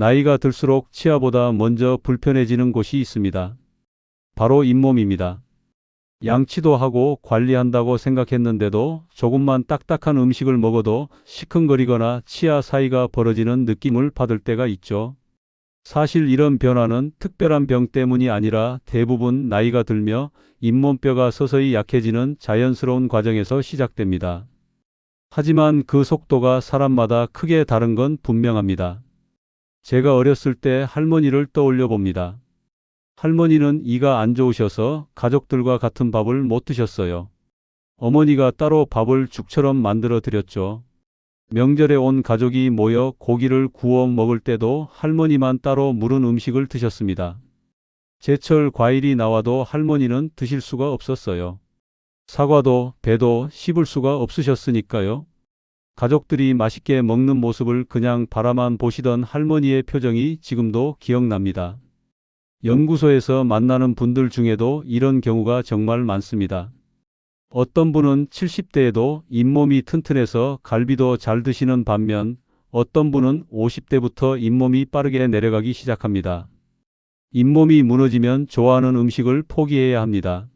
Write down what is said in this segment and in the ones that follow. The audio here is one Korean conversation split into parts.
나이가 들수록 치아보다 먼저 불편해지는 곳이 있습니다. 바로 잇몸입니다. 양치도 하고 관리한다고 생각했는데도 조금만 딱딱한 음식을 먹어도 시큰거리거나 치아 사이가 벌어지는 느낌을 받을 때가 있죠. 사실 이런 변화는 특별한 병 때문이 아니라 대부분 나이가 들며 잇몸뼈가 서서히 약해지는 자연스러운 과정에서 시작됩니다. 하지만 그 속도가 사람마다 크게 다른 건 분명합니다. 제가 어렸을 때 할머니를 떠올려 봅니다. 할머니는 이가 안 좋으셔서 가족들과 같은 밥을 못 드셨어요. 어머니가 따로 밥을 죽처럼 만들어 드렸죠. 명절에 온 가족이 모여 고기를 구워 먹을 때도 할머니만 따로 무른 음식을 드셨습니다. 제철 과일이 나와도 할머니는 드실 수가 없었어요. 사과도 배도 씹을 수가 없으셨으니까요. 가족들이 맛있게 먹는 모습을 그냥 바라만 보시던 할머니의 표정이 지금도 기억납니다. 연구소에서 만나는 분들 중에도 이런 경우가 정말 많습니다. 어떤 분은 70대에도 잇몸이 튼튼해서 갈비도 잘 드시는 반면 어떤 분은 50대부터 잇몸이 빠르게 내려가기 시작합니다. 잇몸이 무너지면 좋아하는 음식을 포기해야 합니다.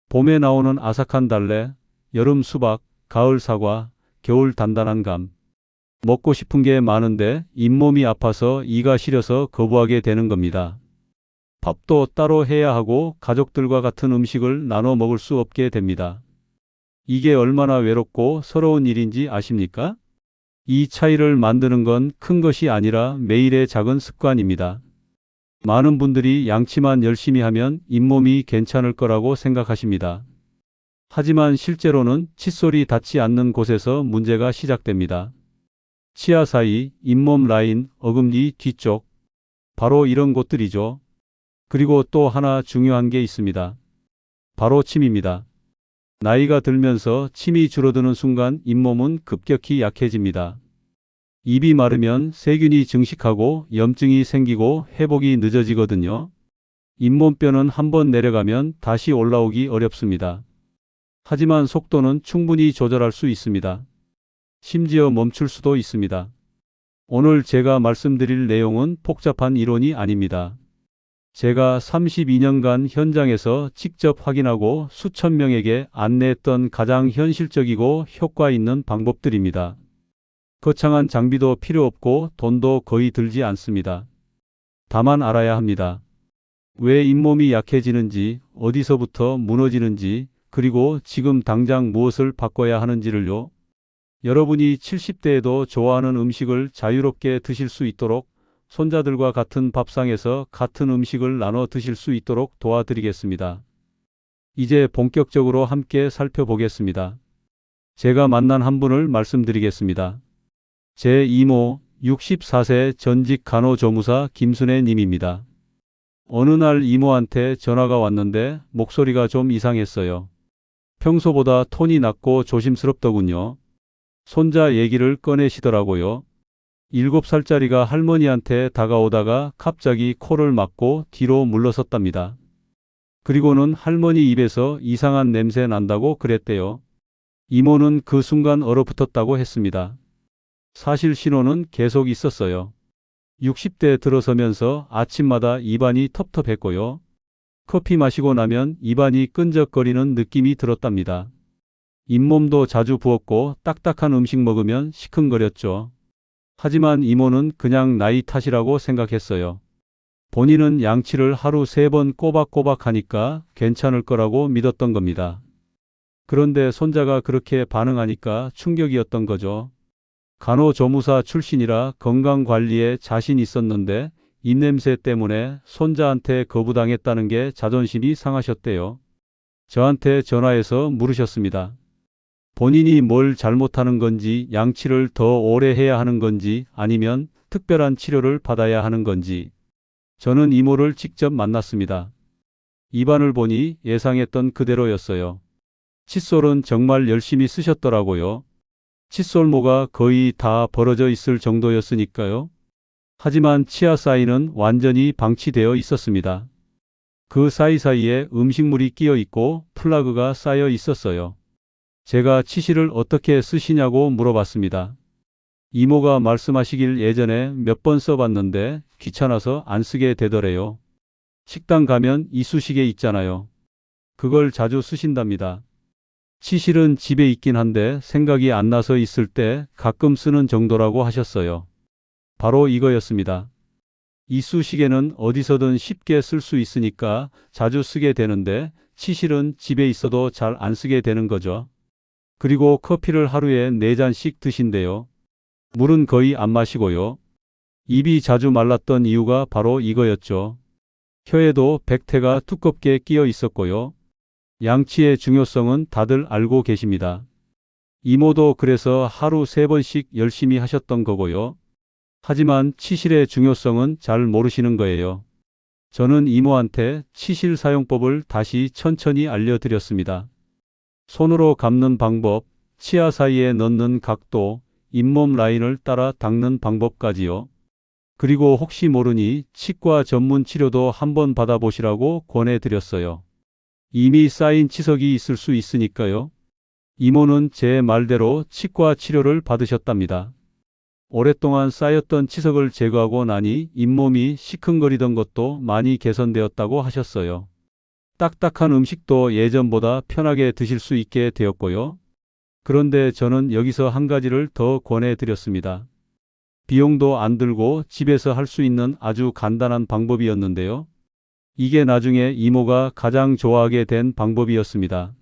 봄에 나오는 아삭한 달래, 여름 수박, 가을 사과, 겨울 단단한 감. 먹고 싶은 게 많은데 잇몸이 아파서 이가 시려서 거부하게 되는 겁니다. 밥도 따로 해야 하고 가족들과 같은 음식을 나눠 먹을 수 없게 됩니다. 이게 얼마나 외롭고 서러운 일인지 아십니까? 이 차이를 만드는 건 큰 것이 아니라 매일의 작은 습관입니다. 많은 분들이 양치만 열심히 하면 잇몸이 괜찮을 거라고 생각하십니다. 하지만 실제로는 칫솔이 닿지 않는 곳에서 문제가 시작됩니다. 치아 사이, 잇몸 라인, 어금니 뒤쪽. 바로 이런 곳들이죠. 그리고 또 하나 중요한 게 있습니다. 바로 침입니다. 나이가 들면서 침이 줄어드는 순간 잇몸은 급격히 약해집니다. 입이 마르면 세균이 증식하고 염증이 생기고 회복이 늦어지거든요. 잇몸뼈는 한번 내려가면 다시 올라오기 어렵습니다. 하지만 속도는 충분히 조절할 수 있습니다. 심지어 멈출 수도 있습니다. 오늘 제가 말씀드릴 내용은 복잡한 이론이 아닙니다. 제가 32년간 현장에서 직접 확인하고 수천 명에게 안내했던 가장 현실적이고 효과 있는 방법들입니다. 거창한 장비도 필요 없고 돈도 거의 들지 않습니다. 다만 알아야 합니다. 왜 잇몸이 약해지는지, 어디서부터 무너지는지, 그리고 지금 당장 무엇을 바꿔야 하는지를요. 여러분이 70대에도 좋아하는 음식을 자유롭게 드실 수 있도록 손자들과 같은 밥상에서 같은 음식을 나눠 드실 수 있도록 도와드리겠습니다. 이제 본격적으로 함께 살펴보겠습니다. 제가 만난 한 분을 말씀드리겠습니다. 제 이모 64세 전직 간호조무사 김순애 님입니다. 어느 날 이모한테 전화가 왔는데 목소리가 좀 이상했어요. 평소보다 톤이 낮고 조심스럽더군요. 손자 얘기를 꺼내시더라고요. 7살짜리가 할머니한테 다가오다가 갑자기 코를 막고 뒤로 물러섰답니다. 그리고는 할머니 입에서 이상한 냄새 난다고 그랬대요. 이모는 그 순간 얼어붙었다고 했습니다. 사실 신호는 계속 있었어요. 60대 들어서면서 아침마다 입안이 텁텁했고요. 커피 마시고 나면 입안이 끈적거리는 느낌이 들었답니다. 잇몸도 자주 부었고 딱딱한 음식 먹으면 시큰거렸죠. 하지만 이모는 그냥 나이 탓이라고 생각했어요. 본인은 양치를 하루 3번 꼬박꼬박 하니까 괜찮을 거라고 믿었던 겁니다. 그런데 손자가 그렇게 반응하니까 충격이었던 거죠. 간호조무사 출신이라 건강관리에 자신 있었는데 입냄새 때문에 손자한테 거부당했다는 게 자존심이 상하셨대요. 저한테 전화해서 물으셨습니다. 본인이 뭘 잘못하는 건지, 양치를 더 오래 해야 하는 건지, 아니면 특별한 치료를 받아야 하는 건지. 저는 이모를 직접 만났습니다. 입안을 보니 예상했던 그대로였어요. 칫솔은 정말 열심히 쓰셨더라고요. 칫솔모가 거의 다 벌어져 있을 정도였으니까요. 하지만 치아 사이는 완전히 방치되어 있었습니다. 그 사이사이에 음식물이 끼어 있고 플라그가 쌓여 있었어요. 제가 치실을 어떻게 쓰시냐고 물어봤습니다. 이모가 말씀하시길 예전에 몇 번 써봤는데 귀찮아서 안 쓰게 되더래요. 식당 가면 이쑤시개 있잖아요. 그걸 자주 쓰신답니다. 치실은 집에 있긴 한데 생각이 안 나서 있을 때 가끔 쓰는 정도라고 하셨어요. 바로 이거였습니다. 이쑤시개는 어디서든 쉽게 쓸 수 있으니까 자주 쓰게 되는데 치실은 집에 있어도 잘 안 쓰게 되는 거죠. 그리고 커피를 하루에 4잔씩 드신대요. 물은 거의 안 마시고요. 입이 자주 말랐던 이유가 바로 이거였죠. 혀에도 백태가 두껍게 끼어 있었고요. 양치의 중요성은 다들 알고 계십니다. 이모도 그래서 하루 3번씩 열심히 하셨던 거고요. 하지만 치실의 중요성은 잘 모르시는 거예요. 저는 이모한테 치실 사용법을 다시 천천히 알려드렸습니다. 손으로 감는 방법, 치아 사이에 넣는 각도, 잇몸 라인을 따라 닦는 방법까지요. 그리고 혹시 모르니 치과 전문 치료도 한번 받아보시라고 권해드렸어요. 이미 쌓인 치석이 있을 수 있으니까요. 이모는 제 말대로 치과 치료를 받으셨답니다. 오랫동안 쌓였던 치석을 제거하고 나니 잇몸이 시큰거리던 것도 많이 개선되었다고 하셨어요. 딱딱한 음식도 예전보다 편하게 드실 수 있게 되었고요. 그런데 저는 여기서 한 가지를 더 권해드렸습니다. 비용도 안 들고 집에서 할 수 있는 아주 간단한 방법이었는데요. 이게 나중에 이모가 가장 좋아하게 된 방법이었습니다.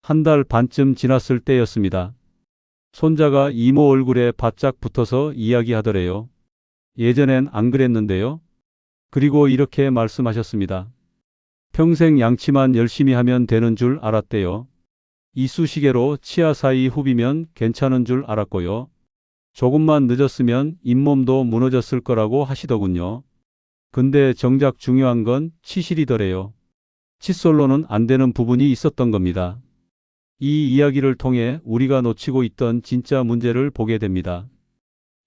1달 반쯤 지났을 때였습니다. 손자가 이모 얼굴에 바짝 붙어서 이야기하더래요. 예전엔 안 그랬는데요. 그리고 이렇게 말씀하셨습니다. 평생 양치만 열심히 하면 되는 줄 알았대요. 이쑤시개로 치아 사이 후비면 괜찮은 줄 알았고요. 조금만 늦었으면 잇몸도 무너졌을 거라고 하시더군요. 근데 정작 중요한 건 치실이더래요. 칫솔로는 안 되는 부분이 있었던 겁니다. 이 이야기를 통해 우리가 놓치고 있던 진짜 문제를 보게 됩니다.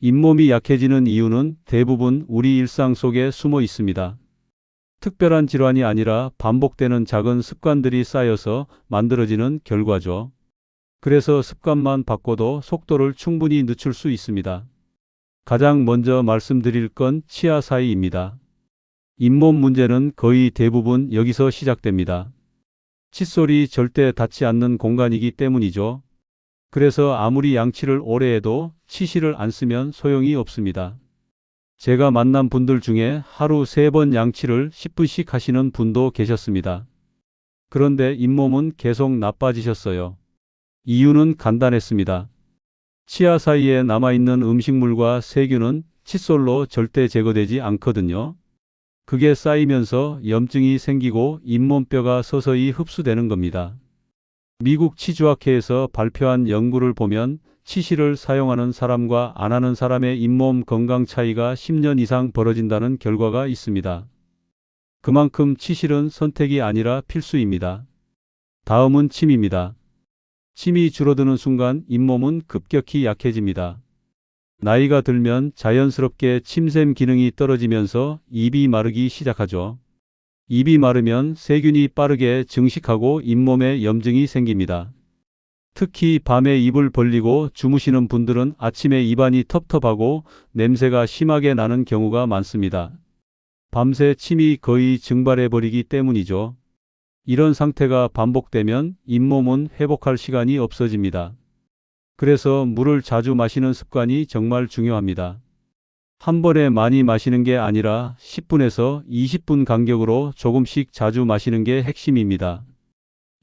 잇몸이 약해지는 이유는 대부분 우리 일상 속에 숨어 있습니다. 특별한 질환이 아니라 반복되는 작은 습관들이 쌓여서 만들어지는 결과죠. 그래서 습관만 바꿔도 속도를 충분히 늦출 수 있습니다. 가장 먼저 말씀드릴 건 치아 사이입니다. 잇몸 문제는 거의 대부분 여기서 시작됩니다. 칫솔이 절대 닿지 않는 공간이기 때문이죠. 그래서 아무리 양치를 오래 해도 치실을 안 쓰면 소용이 없습니다. 제가 만난 분들 중에 하루 3번 양치를 10분씩 하시는 분도 계셨습니다. 그런데 잇몸은 계속 나빠지셨어요. 이유는 간단했습니다. 치아 사이에 남아있는 음식물과 세균은 칫솔로 절대 제거되지 않거든요. 그게 쌓이면서 염증이 생기고 잇몸뼈가 서서히 흡수되는 겁니다. 미국 치주학회에서 발표한 연구를 보면 치실을 사용하는 사람과 안 하는 사람의 잇몸 건강 차이가 10년 이상 벌어진다는 결과가 있습니다. 그만큼 치실은 선택이 아니라 필수입니다. 다음은 침입니다. 침이 줄어드는 순간 잇몸은 급격히 약해집니다. 나이가 들면 자연스럽게 침샘 기능이 떨어지면서 입이 마르기 시작하죠. 입이 마르면 세균이 빠르게 증식하고 잇몸에 염증이 생깁니다. 특히 밤에 입을 벌리고 주무시는 분들은 아침에 입안이 텁텁하고 냄새가 심하게 나는 경우가 많습니다. 밤새 침이 거의 증발해버리기 때문이죠. 이런 상태가 반복되면 잇몸은 회복할 시간이 없어집니다. 그래서 물을 자주 마시는 습관이 정말 중요합니다. 한 번에 많이 마시는 게 아니라 10분에서 20분 간격으로 조금씩 자주 마시는 게 핵심입니다.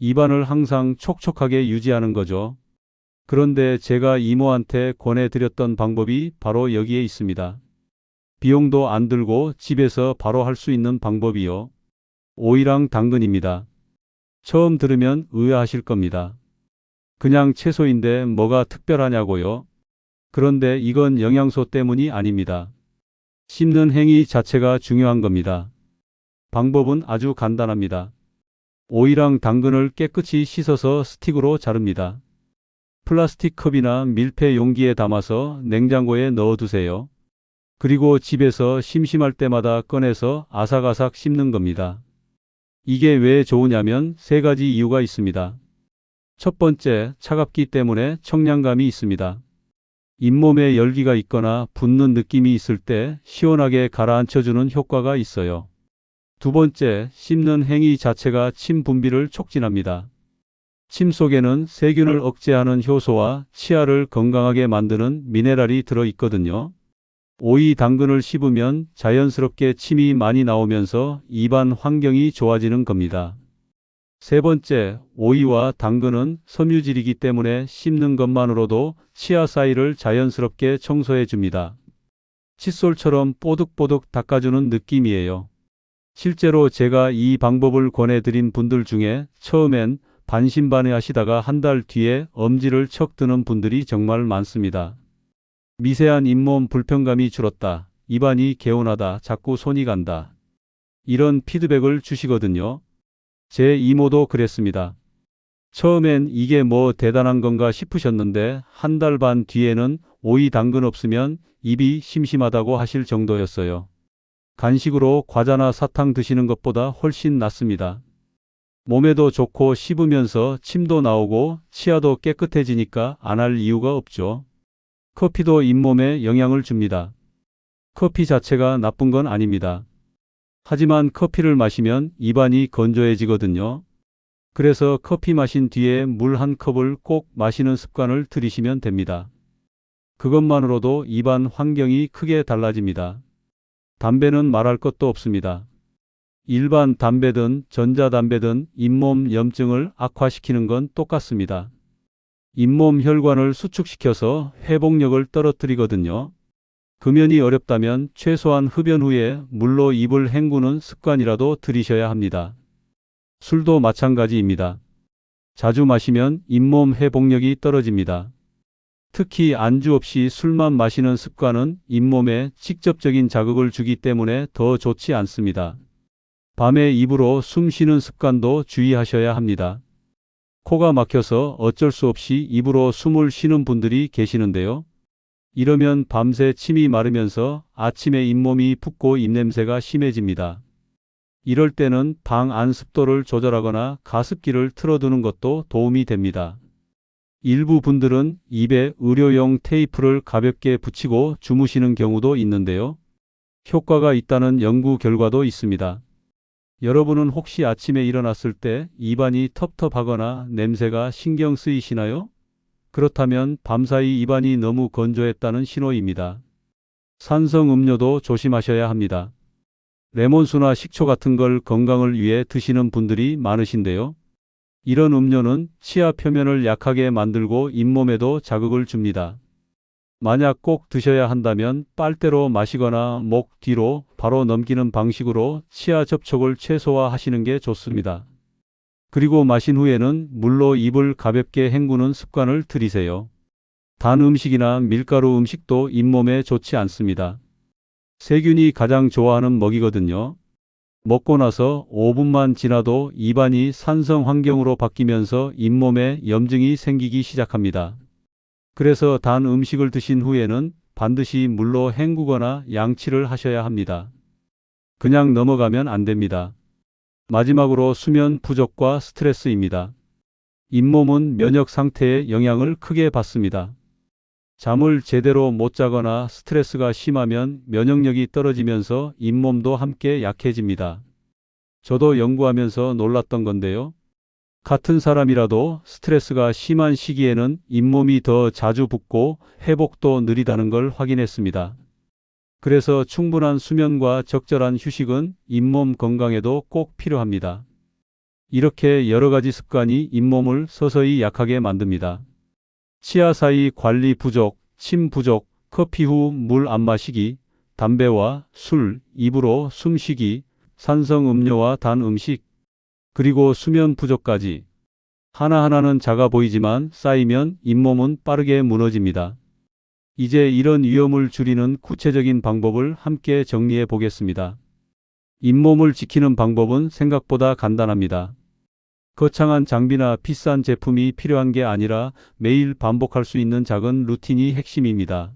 입안을 항상 촉촉하게 유지하는 거죠. 그런데 제가 이모한테 권해드렸던 방법이 바로 여기에 있습니다. 비용도 안 들고 집에서 바로 할 수 있는 방법이요. 오이랑 당근입니다. 처음 들으면 의아하실 겁니다. 그냥 채소인데 뭐가 특별하냐고요? 그런데 이건 영양소 때문이 아닙니다. 씹는 행위 자체가 중요한 겁니다. 방법은 아주 간단합니다. 오이랑 당근을 깨끗이 씻어서 스틱으로 자릅니다. 플라스틱 컵이나 밀폐 용기에 담아서 냉장고에 넣어두세요. 그리고 집에서 심심할 때마다 꺼내서 아삭아삭 씹는 겁니다. 이게 왜 좋으냐면 3가지 이유가 있습니다. 첫 번째, 차갑기 때문에 청량감이 있습니다. 잇몸에 열기가 있거나 붓는 느낌이 있을 때 시원하게 가라앉혀주는 효과가 있어요. 두 번째, 씹는 행위 자체가 침 분비를 촉진합니다. 침 속에는 세균을 억제하는 효소와 치아를 건강하게 만드는 미네랄이 들어 있거든요. 오이, 당근을 씹으면 자연스럽게 침이 많이 나오면서 입안 환경이 좋아지는 겁니다. 세 번째, 오이와 당근은 섬유질이기 때문에 씹는 것만으로도 치아 사이를 자연스럽게 청소해 줍니다. 칫솔처럼 뽀득뽀득 닦아주는 느낌이에요. 실제로 제가 이 방법을 권해드린 분들 중에 처음엔 반신반의하시다가 한 달 뒤에 엄지를 척 드는 분들이 정말 많습니다. 미세한 잇몸 불편감이 줄었다. 입안이 개운하다. 자꾸 손이 간다. 이런 피드백을 주시거든요. 제 이모도 그랬습니다. 처음엔 이게 뭐 대단한 건가 싶으셨는데 한 달 반 뒤에는 오이 당근 없으면 입이 심심하다고 하실 정도였어요. 간식으로 과자나 사탕 드시는 것보다 훨씬 낫습니다. 몸에도 좋고 씹으면서 침도 나오고 치아도 깨끗해지니까 안 할 이유가 없죠. 커피도 잇몸에 영향을 줍니다. 커피 자체가 나쁜 건 아닙니다. 하지만 커피를 마시면 입안이 건조해지거든요. 그래서 커피 마신 뒤에 물 한 컵을 꼭 마시는 습관을 들이시면 됩니다. 그것만으로도 입안 환경이 크게 달라집니다. 담배는 말할 것도 없습니다. 일반 담배든 전자담배든 잇몸 염증을 악화시키는 건 똑같습니다. 잇몸 혈관을 수축시켜서 회복력을 떨어뜨리거든요. 금연이 어렵다면 최소한 흡연 후에 물로 입을 헹구는 습관이라도 들이셔야 합니다. 술도 마찬가지입니다. 자주 마시면 잇몸 회복력이 떨어집니다. 특히 안주 없이 술만 마시는 습관은 잇몸에 직접적인 자극을 주기 때문에 더 좋지 않습니다. 밤에 입으로 숨 쉬는 습관도 주의하셔야 합니다. 코가 막혀서 어쩔 수 없이 입으로 숨을 쉬는 분들이 계시는데요. 이러면 밤새 침이 마르면서 아침에 잇몸이 붓고 입냄새가 심해집니다. 이럴 때는 방 안 습도를 조절하거나 가습기를 틀어두는 것도 도움이 됩니다. 일부 분들은 입에 의료용 테이프를 가볍게 붙이고 주무시는 경우도 있는데요. 효과가 있다는 연구 결과도 있습니다. 여러분은 혹시 아침에 일어났을 때 입안이 텁텁하거나 냄새가 신경 쓰이시나요? 그렇다면 밤사이 입안이 너무 건조했다는 신호입니다. 산성 음료도 조심하셔야 합니다. 레몬수나 식초 같은 걸 건강을 위해 드시는 분들이 많으신데요. 이런 음료는 치아 표면을 약하게 만들고 잇몸에도 자극을 줍니다. 만약 꼭 드셔야 한다면 빨대로 마시거나 목 뒤로 바로 넘기는 방식으로 치아 접촉을 최소화하시는 게 좋습니다. 그리고 마신 후에는 물로 입을 가볍게 헹구는 습관을 들이세요. 단 음식이나 밀가루 음식도 잇몸에 좋지 않습니다. 세균이 가장 좋아하는 먹이거든요. 먹고 나서 5분만 지나도 입안이 산성 환경으로 바뀌면서 잇몸에 염증이 생기기 시작합니다. 그래서 단 음식을 드신 후에는 반드시 물로 헹구거나 양치를 하셔야 합니다. 그냥 넘어가면 안 됩니다. 마지막으로 수면 부족과 스트레스입니다. 잇몸은 면역 상태에 영향을 크게 받습니다. 잠을 제대로 못 자거나 스트레스가 심하면 면역력이 떨어지면서 잇몸도 함께 약해집니다. 저도 연구하면서 놀랐던 건데요. 같은 사람이라도 스트레스가 심한 시기에는 잇몸이 더 자주 붓고 회복도 느리다는 걸 확인했습니다. 그래서 충분한 수면과 적절한 휴식은 잇몸 건강에도 꼭 필요합니다. 이렇게 여러 가지 습관이 잇몸을 서서히 약하게 만듭니다. 치아 사이 관리 부족, 침 부족, 커피 후 물 안 마시기, 담배와 술, 입으로 숨쉬기, 산성 음료와 단 음식, 그리고 수면 부족까지. 하나하나는 작아 보이지만 쌓이면 잇몸은 빠르게 무너집니다. 이제 이런 위험을 줄이는 구체적인 방법을 함께 정리해 보겠습니다. 잇몸을 지키는 방법은 생각보다 간단합니다. 거창한 장비나 비싼 제품이 필요한 게 아니라 매일 반복할 수 있는 작은 루틴이 핵심입니다.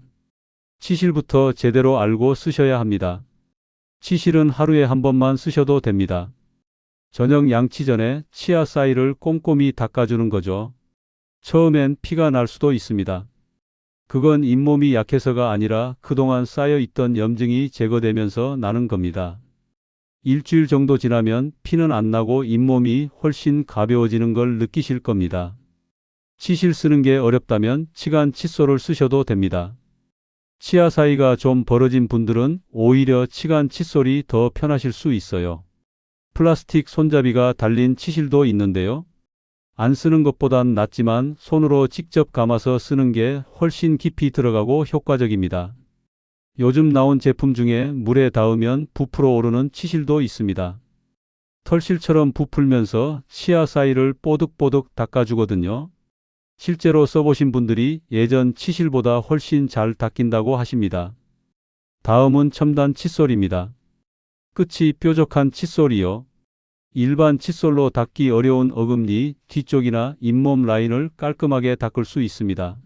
치실부터 제대로 알고 쓰셔야 합니다. 치실은 하루에 한 번만 쓰셔도 됩니다. 저녁 양치 전에 치아 사이를 꼼꼼히 닦아주는 거죠. 처음엔 피가 날 수도 있습니다. 그건 잇몸이 약해서가 아니라 그동안 쌓여 있던 염증이 제거되면서 나는 겁니다. 일주일 정도 지나면 피는 안 나고 잇몸이 훨씬 가벼워지는 걸 느끼실 겁니다. 치실 쓰는 게 어렵다면 치간 칫솔을 쓰셔도 됩니다. 치아 사이가 좀 벌어진 분들은 오히려 치간 칫솔이 더 편하실 수 있어요. 플라스틱 손잡이가 달린 치실도 있는데요. 안 쓰는 것보단 낫지만 손으로 직접 감아서 쓰는 게 훨씬 깊이 들어가고 효과적입니다. 요즘 나온 제품 중에 물에 닿으면 부풀어 오르는 치실도 있습니다. 털실처럼 부풀면서 치아 사이를 뽀득뽀득 닦아주거든요. 실제로 써보신 분들이 예전 치실보다 훨씬 잘 닦인다고 하십니다. 다음은 첨단 칫솔입니다. 끝이 뾰족한 칫솔이요. 일반 칫솔로 닦기 어려운 어금니 뒤쪽이나 잇몸 라인을 깔끔하게 닦을 수 있습니다.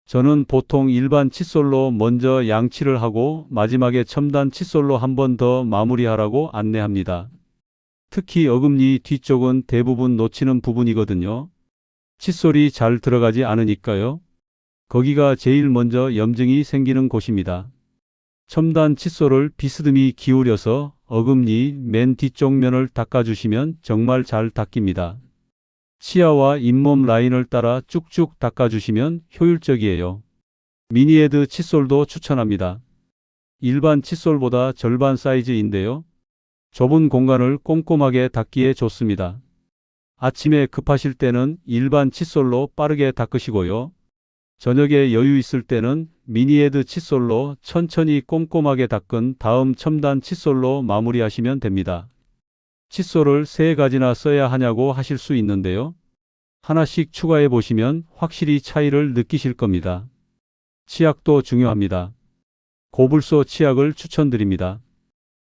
저는 보통 일반 칫솔로 먼저 양치를 하고 마지막에 첨단 칫솔로 한 번 더 마무리하라고 안내합니다. 특히 어금니 뒤쪽은 대부분 놓치는 부분이거든요. 칫솔이 잘 들어가지 않으니까요. 거기가 제일 먼저 염증이 생기는 곳입니다. 첨단 칫솔을 비스듬히 기울여서 어금니 맨 뒤쪽 면을 닦아주시면 정말 잘 닦입니다. 치아와 잇몸 라인을 따라 쭉쭉 닦아주시면 효율적이에요. 미니헤드 칫솔도 추천합니다. 일반 칫솔보다 절반 사이즈인데요. 좁은 공간을 꼼꼼하게 닦기에 좋습니다. 아침에 급하실 때는 일반 칫솔로 빠르게 닦으시고요. 저녁에 여유 있을 때는 미니헤드 칫솔로 천천히 꼼꼼하게 닦은 다음 첨단 칫솔로 마무리하시면 됩니다. 칫솔을 3가지나 써야 하냐고 하실 수 있는데요. 하나씩 추가해 보시면 확실히 차이를 느끼실 겁니다. 치약도 중요합니다. 고불소 치약을 추천드립니다.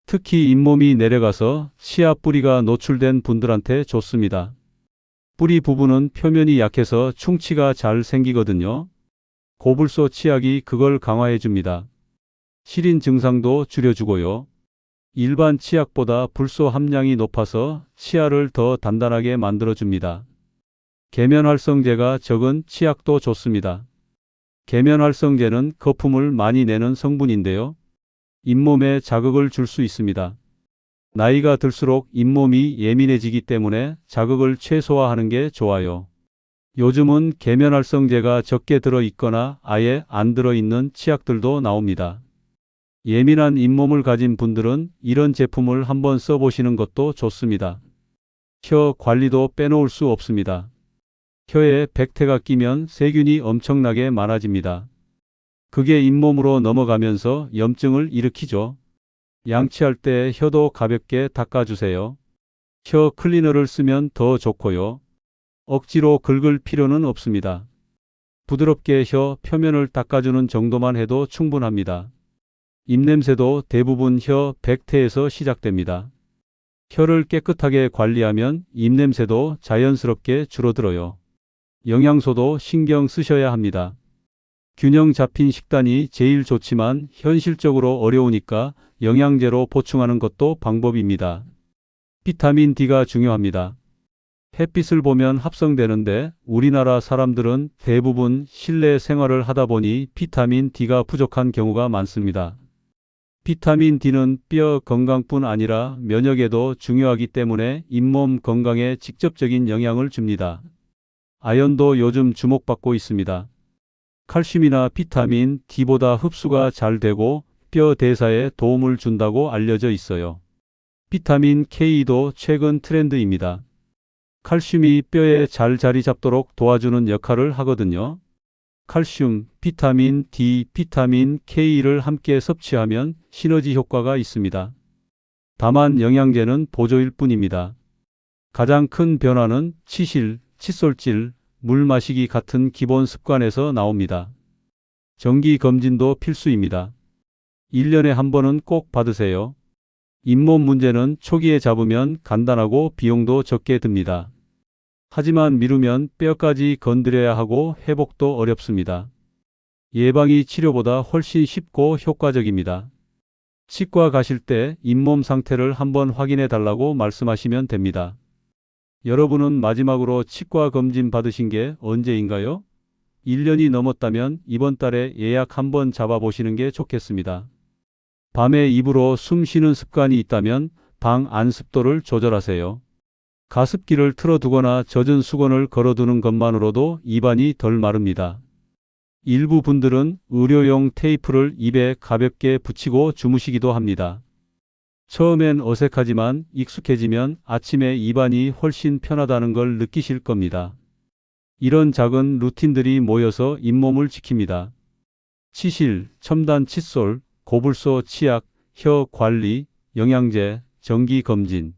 특히 잇몸이 내려가서 치아 뿌리가 노출된 분들한테 좋습니다. 뿌리 부분은 표면이 약해서 충치가 잘 생기거든요. 고불소 치약이 그걸 강화해 줍니다. 시린 증상도 줄여주고요. 일반 치약보다 불소 함량이 높아서 치아를 더 단단하게 만들어 줍니다. 계면활성제가 적은 치약도 좋습니다. 계면활성제는 거품을 많이 내는 성분인데요. 잇몸에 자극을 줄 수 있습니다. 나이가 들수록 잇몸이 예민해지기 때문에 자극을 최소화하는 게 좋아요. 요즘은 계면활성제가 적게 들어있거나 아예 안 들어있는 치약들도 나옵니다. 예민한 잇몸을 가진 분들은 이런 제품을 한번 써보시는 것도 좋습니다. 혀 관리도 빼놓을 수 없습니다. 혀에 백태가 끼면 세균이 엄청나게 많아집니다. 그게 잇몸으로 넘어가면서 염증을 일으키죠. 양치할 때 혀도 가볍게 닦아주세요. 혀 클리너를 쓰면 더 좋고요. 억지로 긁을 필요는 없습니다. 부드럽게 혀 표면을 닦아주는 정도만 해도 충분합니다. 입냄새도 대부분 혀 백태에서 시작됩니다. 혀를 깨끗하게 관리하면 입냄새도 자연스럽게 줄어들어요. 영양소도 신경 쓰셔야 합니다. 균형 잡힌 식단이 제일 좋지만 현실적으로 어려우니까 영양제로 보충하는 것도 방법입니다. 비타민 D가 중요합니다. 햇빛을 보면 합성되는데 우리나라 사람들은 대부분 실내 생활을 하다 보니 비타민 D가 부족한 경우가 많습니다. 비타민 D는 뼈 건강뿐 아니라 면역에도 중요하기 때문에 잇몸 건강에 직접적인 영향을 줍니다. 아연도 요즘 주목받고 있습니다. 칼슘이나 비타민 D보다 흡수가 잘 되고 뼈 대사에 도움을 준다고 알려져 있어요. 비타민 K도 최근 트렌드입니다. 칼슘이 뼈에 잘 자리 잡도록 도와주는 역할을 하거든요. 칼슘, 비타민 D, 비타민 K를 함께 섭취하면 시너지 효과가 있습니다. 다만 영양제는 보조일 뿐입니다. 가장 큰 변화는 치실, 칫솔질, 물 마시기 같은 기본 습관에서 나옵니다. 정기 검진도 필수입니다. 1년에 한 번은 꼭 받으세요. 잇몸 문제는 초기에 잡으면 간단하고 비용도 적게 듭니다. 하지만 미루면 뼈까지 건드려야 하고 회복도 어렵습니다. 예방이 치료보다 훨씬 쉽고 효과적입니다. 치과 가실 때 잇몸 상태를 한번 확인해 달라고 말씀하시면 됩니다. 여러분은 마지막으로 치과 검진 받으신 게 언제인가요? 1년이 넘었다면 이번 달에 예약 한번 잡아보시는 게 좋겠습니다. 밤에 입으로 숨 쉬는 습관이 있다면 방 안 습도를 조절하세요. 가습기를 틀어두거나 젖은 수건을 걸어두는 것만으로도 입안이 덜 마릅니다. 일부 분들은 의료용 테이프를 입에 가볍게 붙이고 주무시기도 합니다. 처음엔 어색하지만 익숙해지면 아침에 입안이 훨씬 편하다는 걸 느끼실 겁니다. 이런 작은 루틴들이 모여서 잇몸을 지킵니다. 치실, 첨단 칫솔, 고불소 치약, 혀 관리, 영양제, 정기 검진.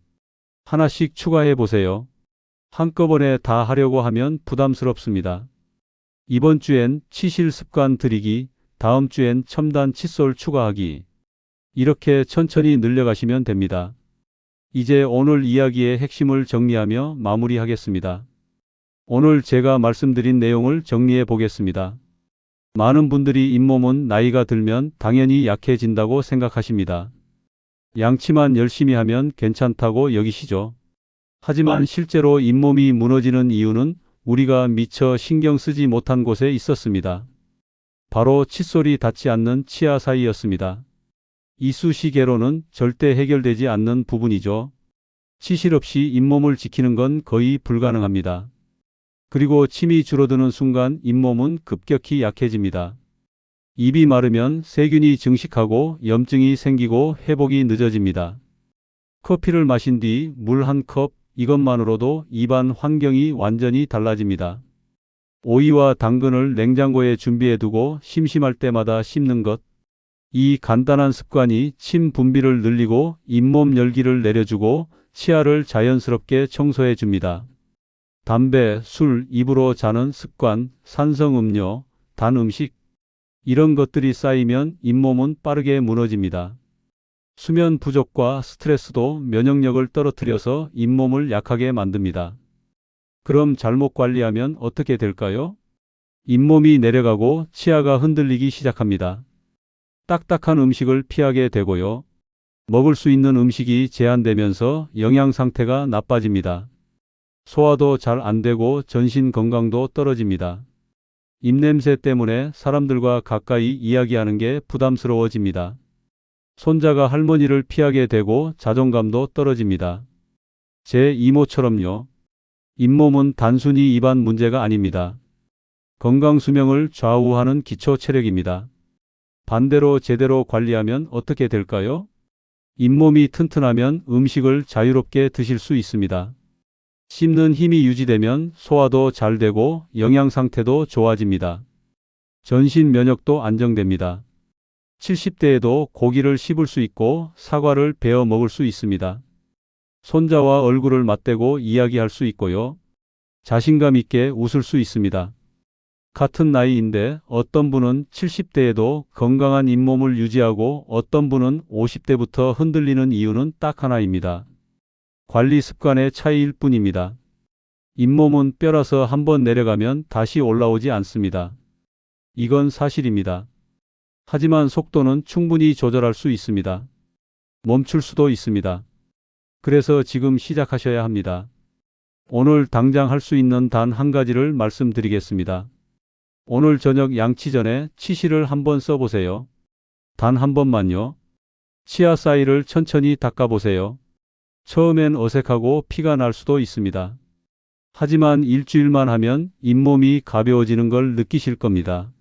하나씩 추가해 보세요. 한꺼번에 다 하려고 하면 부담스럽습니다. 이번 주엔 치실 습관 들이기, 다음 주엔 첨단 칫솔 추가하기. 이렇게 천천히 늘려가시면 됩니다. 이제 오늘 이야기의 핵심을 정리하며 마무리하겠습니다. 오늘 제가 말씀드린 내용을 정리해 보겠습니다. 많은 분들이 잇몸은 나이가 들면 당연히 약해진다고 생각하십니다. 양치만 열심히 하면 괜찮다고 여기시죠. 하지만 실제로 잇몸이 무너지는 이유는 우리가 미처 신경 쓰지 못한 곳에 있었습니다. 바로 칫솔이 닿지 않는 치아 사이였습니다. 이쑤시개로는 절대 해결되지 않는 부분이죠. 치실 없이 잇몸을 지키는 건 거의 불가능합니다. 그리고 침이 줄어드는 순간 잇몸은 급격히 약해집니다. 입이 마르면 세균이 증식하고 염증이 생기고 회복이 늦어집니다. 커피를 마신 뒤 물 한 컵, 이것만으로도 입안 환경이 완전히 달라집니다. 오이와 당근을 냉장고에 준비해 두고 심심할 때마다 씹는 것. 이 간단한 습관이 침 분비를 늘리고 잇몸 열기를 내려주고 치아를 자연스럽게 청소해 줍니다. 담배, 술, 입으로 자는 습관, 산성 음료, 단 음식. 이런 것들이 쌓이면 잇몸은 빠르게 무너집니다. 수면 부족과 스트레스도 면역력을 떨어뜨려서 잇몸을 약하게 만듭니다. 그럼 잘못 관리하면 어떻게 될까요? 잇몸이 내려가고 치아가 흔들리기 시작합니다. 딱딱한 음식을 피하게 되고요. 먹을 수 있는 음식이 제한되면서 영양 상태가 나빠집니다. 소화도 잘 안 되고 전신 건강도 떨어집니다. 입냄새 때문에 사람들과 가까이 이야기하는 게 부담스러워집니다. 손자가 할머니를 피하게 되고 자존감도 떨어집니다. 제 이모처럼요. 잇몸은 단순히 입안 문제가 아닙니다. 건강 수명을 좌우하는 기초 체력입니다. 반대로 제대로 관리하면 어떻게 될까요? 잇몸이 튼튼하면 음식을 자유롭게 드실 수 있습니다. 씹는 힘이 유지되면 소화도 잘 되고 영양 상태도 좋아집니다. 전신 면역도 안정됩니다. 70대에도 고기를 씹을 수 있고 사과를 베어 먹을 수 있습니다. 손자와 얼굴을 맞대고 이야기할 수 있고요. 자신감 있게 웃을 수 있습니다. 같은 나이인데 어떤 분은 70대에도 건강한 잇몸을 유지하고 어떤 분은 50대부터 흔들리는 이유는 딱 하나입니다. 관리 습관의 차이일 뿐입니다. 잇몸은 뼈라서 한번 내려가면 다시 올라오지 않습니다. 이건 사실입니다. 하지만 속도는 충분히 조절할 수 있습니다. 멈출 수도 있습니다. 그래서 지금 시작하셔야 합니다. 오늘 당장 할 수 있는 단 한 가지를 말씀드리겠습니다. 오늘 저녁 양치 전에 치실을 한번 써보세요. 단 한 번만요. 치아 사이를 천천히 닦아보세요. 처음엔 어색하고 피가 날 수도 있습니다. 하지만 일주일만 하면 잇몸이 가벼워지는 걸 느끼실 겁니다.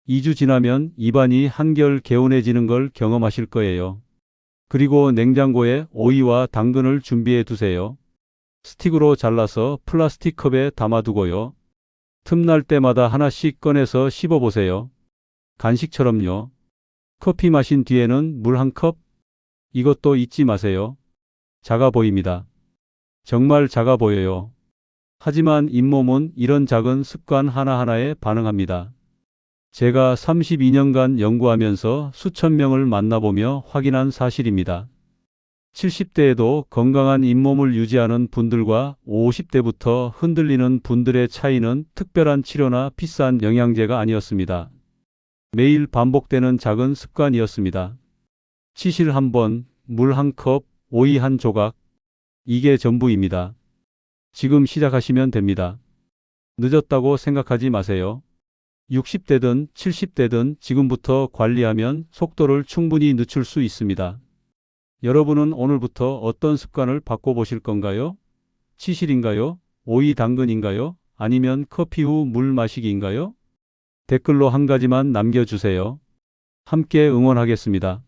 2주 지나면 입안이 한결 개운해지는 걸 경험하실 거예요. 그리고 냉장고에 오이와 당근을 준비해 두세요. 스틱으로 잘라서 플라스틱 컵에 담아두고요. 틈날 때마다 하나씩 꺼내서 씹어보세요. 간식처럼요. 커피 마신 뒤에는 물 한 컵? 이것도 잊지 마세요. 작아 보입니다. 정말 작아 보여요. 하지만 잇몸은 이런 작은 습관 하나하나에 반응합니다. 제가 32년간 연구하면서 수천 명을 만나보며 확인한 사실입니다. 70대에도 건강한 잇몸을 유지하는 분들과 50대부터 흔들리는 분들의 차이는 특별한 치료나 비싼 영양제가 아니었습니다. 매일 반복되는 작은 습관이었습니다. 치실 한 번, 물 한 컵, 오이 한 조각. 이게 전부입니다. 지금 시작하시면 됩니다. 늦었다고 생각하지 마세요. 60대든 70대든 지금부터 관리하면 속도를 충분히 늦출 수 있습니다. 여러분은 오늘부터 어떤 습관을 바꿔보실 건가요? 치실인가요? 오이 당근인가요? 아니면 커피 후 물 마시기인가요? 댓글로 한 가지만 남겨주세요. 함께 응원하겠습니다.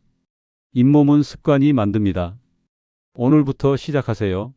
잇몸은 습관이 만듭니다. 오늘부터 시작하세요.